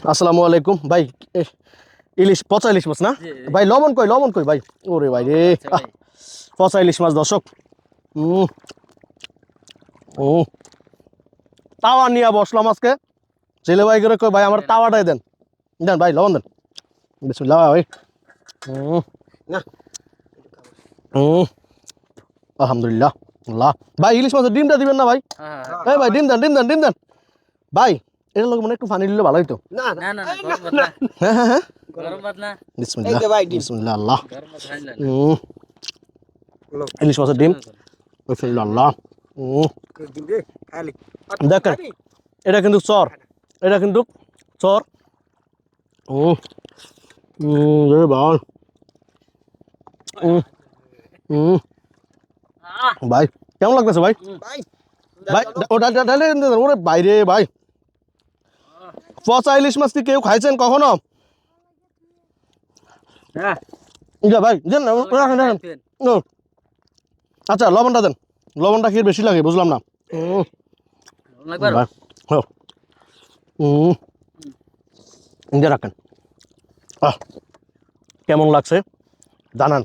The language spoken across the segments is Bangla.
আসসালামু আলাইকুম ভাই। ইলিশ পচা ইলিশ মাছ না ভাই? লবণ কই ভাই? ওরে ভাই রে, পচা ইলিশ মাছ দর্শক। হুম হুম তাওয়া নিয়ে বসলাম আজকে। ছেলে ভাই করে কই ভাই আমার তাওয়াটাই দেন, দেন ভাই লবণ দেন। বিসমিল্লাহ ভাই। হুম না হুম আলহামদুলিল্লাহ। আল্লাহ ভাই, ইলিশ মাছের ডিমটা দিবেন না ভাই? এই ভাই ডিম দেন, ডিম দেন, ডিম দেন ভাই। এর লোক মানে একটু পানি দিলে ভালো হইতো। না না না না না গরম ভাত না হ্যাঁ হ্যাঁ হ্যাঁ গরম ভাত না এই বিসমিল্লাহ যে ভাই ডিম বিসমিল্লাহ আল্লাহ। গরম ভাত খাইলা না হুম ইলিশ মাছের ডিম বিসমিল্লাহ আল্লাহ। হুম ডিম দে খালি দেখেন এটা কিন্তু চর, এটা কিন্তু চর। হুম রে ভাই। হুম হুম ভাই কেমন লাগতেছে ভাই? ভাই ভাই ওটা ডালে ওরে বাইরে ভাই, পচা ইলিশ মাছ কি কেউ খাইছেন কখনো? হ্যাঁ ইয়া ভাই দেন না, রাখেন রাখেন। ও, আচ্ছা লবণটা দেন, লবণটা কি বেশি লাগে বুঝলাম না। লাগবার ভাই ও ইন্দে রাখেন। আহ কেমন লাগছে জানান।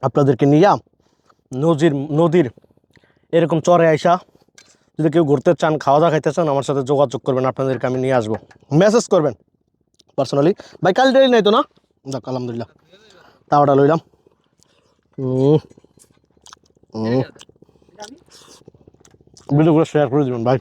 আপনাদেরকে নিয়ে নদীর এরকম চরে আইসা যদি কেউ ঘুরতে চান, খাওয়া দাওয়া খাইতে চান, আমার সাথে যোগাযোগ করবেন, আপনাদেরকে আমি নিয়ে আসবো। মেসেজ করবেন পার্সোনালি। ভাই কাল ডেলি নাই তো না? যাক আলহামদুলিল্লাহ, তাওয়াটা লইলাম। ভিডিওগুলো শেয়ার করে দিবেন ভাই।